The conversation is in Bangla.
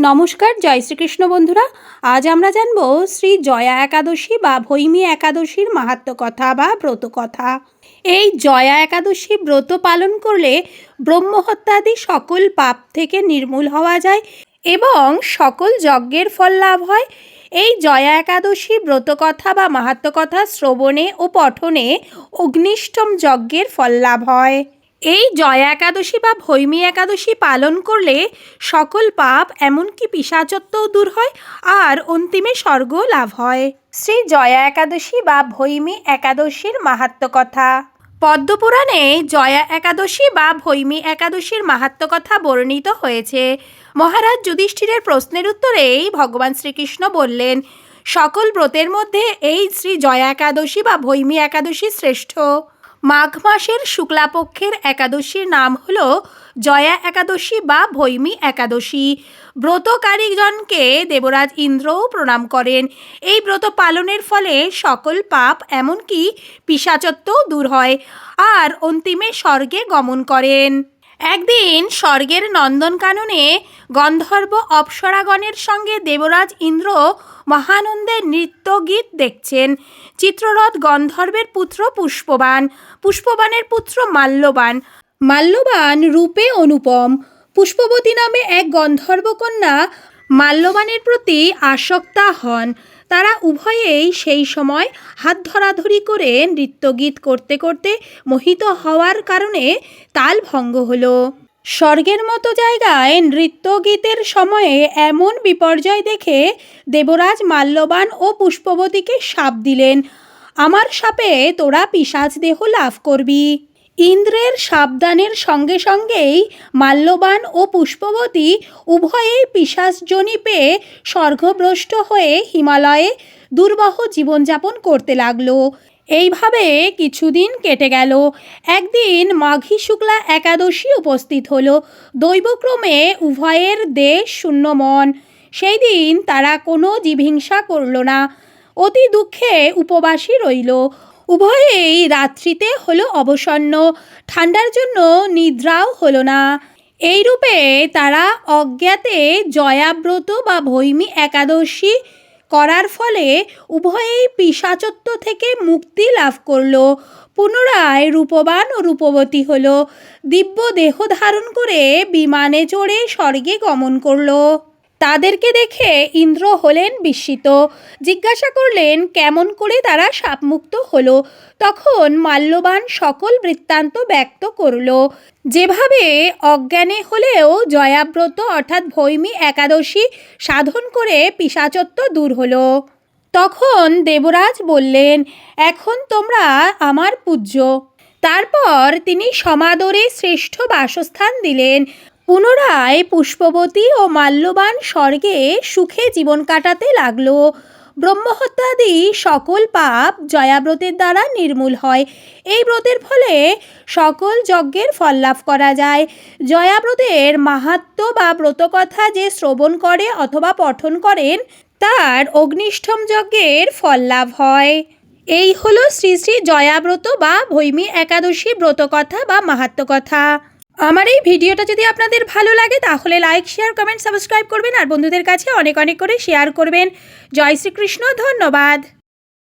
নমস্কার, জয় শ্রীকৃষ্ণ বন্ধুরা। আজ আমরা জানব শ্রী জয়া একাদশী বা ভৈমী একাদশীর মাহাত্ম্য কথা বা ব্রত কথা। এই জয়া একাদশী ব্রত পালন করলে ব্রহ্মহত্যাদি সকল পাপ থেকে নির্মূল হওয়া যায় এবং সকল যজ্ঞের ফল লাভ হয়। এই জয়া একাদশী ব্রত কথা বা মাহাত্ম্য কথা শ্রবণে ও পঠনে অগ্নিষ্ঠম যজ্ঞের ফল লাভ হয়। এই জয়া একাদশী বা ভৈমী একাদশী পালন করলে সকল পাপ এমনকি পিশাচত্বও দূর হয় আর অন্তিমে স্বর্গ লাভ হয়। শ্রী জয়া একাদশী বা ভৈমী একাদশীর মাহাত্ম্য কথা। পদ্মপুরাণে জয়া একাদশী বা ভৈমী একাদশীর মাহাত্ম্য কথা বর্ণিত হয়েছে। মহারাজ যুধিষ্ঠিরের প্রশ্নের উত্তরেই ভগবান শ্রীকৃষ্ণ বললেন, সকল ব্রতের মধ্যে এই শ্রী জয়া একাদশী বা ভৈমী একাদশী শ্রেষ্ঠ। মাঘ মাসের শুক্লাপক্ষের একাদশীর নাম হল জয়া একাদশী বা ভৈমী একাদশী। ব্রতকারীজনকে দেবরাজ ইন্দ্রও প্রণাম করেন। এই ব্রত পালনের ফলে সকল পাপ এমনকি পিশাচত্বও দূর হয় আর অন্তিমে স্বর্গে গমন করেন। একদিন স্বর্গের নন্দনকাননে গন্ধর্ব অপ্সরাগণের সঙ্গে দেবরাজ ইন্দ্র মহানন্দে নৃত্য গীত দেখছেন। চিত্ররথ গন্ধর্বের পুত্র পুষ্পবান, পুষ্পবানের পুত্র মাল্যবান, মাল্যবান রূপে অনুপম। পুষ্পবতী নামে এক গন্ধর্বকন্যা মাল্যবানের প্রতি আসক্তা হন। তারা উভয়েই সেই সময় হাত ধরাধরি করে নৃত্যগীত করতে করতে মোহিত হওয়ার কারণে তাল ভঙ্গ হলো। স্বর্গের মতো জায়গায় নৃত্যগীতের সময়ে এমন বিপর্যয় দেখে দেবরাজ মাল্যবান ও পুষ্পবতীকে শাপ দিলেন, আমার শাপে তোরা পিশাচ দেহ লাভ করবি। ইন্দ্রের সাবধানের সঙ্গে সঙ্গেই মাল্যবান ও পুষ্পবতী উভয়েই পিশাচজনি পেয়ে স্বর্গভ্রষ্ট হয়ে হিমালয়ে দুর্বহ জীবনযাপন করতে লাগলো। এইভাবে কিছুদিন কেটে গেল। একদিন মাঘী শুক্লা একাদশী উপস্থিত হলো। দৈবক্রমে উভয়ের দেশ শূন্য মন। সেই দিন তারা কোনো জীবহিংসা করল না, অতি দুঃখে উপবাসী রইল। উভয়েই রাত্রিতে হলো অবসন্ন, ঠান্ডার জন্য নিদ্রাও হলো না। এইরূপে তারা অজ্ঞাতে জয়াব্রত বা ভৈমী একাদশী করার ফলে উভয়েই পিশাচত্ব থেকে মুক্তি লাভ করল। পুনরায় রূপবান ও রূপবতী হল। দিব্য দেহ ধারণ করে বিমানে চড়ে স্বর্গে গমন করল। তাদেরকে দেখে ইন্দ্র হলেন বিস্মিত। জিজ্ঞাসা করলেন কেমন করে তারা শাপমুক্ত হলো। তখন মাল্যবান সকল বৃত্তান্ত ব্যক্ত করল, যেভাবে অজ্ঞানে হলেও জয়াব্রত অর্থাৎ ভৈমী একাদশী সাধন করে পিশাচত্ব দূর হলো। তখন দেবরাজ বললেন, এখন তোমরা আমার পূজ্য। তারপর তিনি সমাদরে শ্রেষ্ঠ বাসস্থান দিলেন। পুনরায় পুষ্পবতী ও মাল্যবান স্বর্গে সুখে জীবন কাটাতে লাগল। ব্রহ্মহত্যাদি সকল পাপ জয়াব্রতের দ্বারা নির্মূল হয়। এই ব্রতের ফলে সকল যজ্ঞের ফল লাভ করা যায়। জয়াব্রতের মাহাত্ম্য বা ব্রতকথা যে শ্রবণ করে অথবা পঠন করেন তার অগ্নিষ্ঠম যজ্ঞের ফল লাভ হয়। এই হলো শ্রী শ্রী জয়াব্রত বা ভৈমী একাদশী ব্রতকথা বা মাহাত্ম্য কথা। আমার এই ভিডিওটা যদি আপনাদের ভালো লাগে তাহলে লাইক, শেয়ার, কমেন্ট, সাবস্ক্রাইব করবেন আর বন্ধুদের কাছে অনেক অনেক করে শেয়ার করবেন। জয় শ্রীকৃষ্ণ, ধন্যবাদ।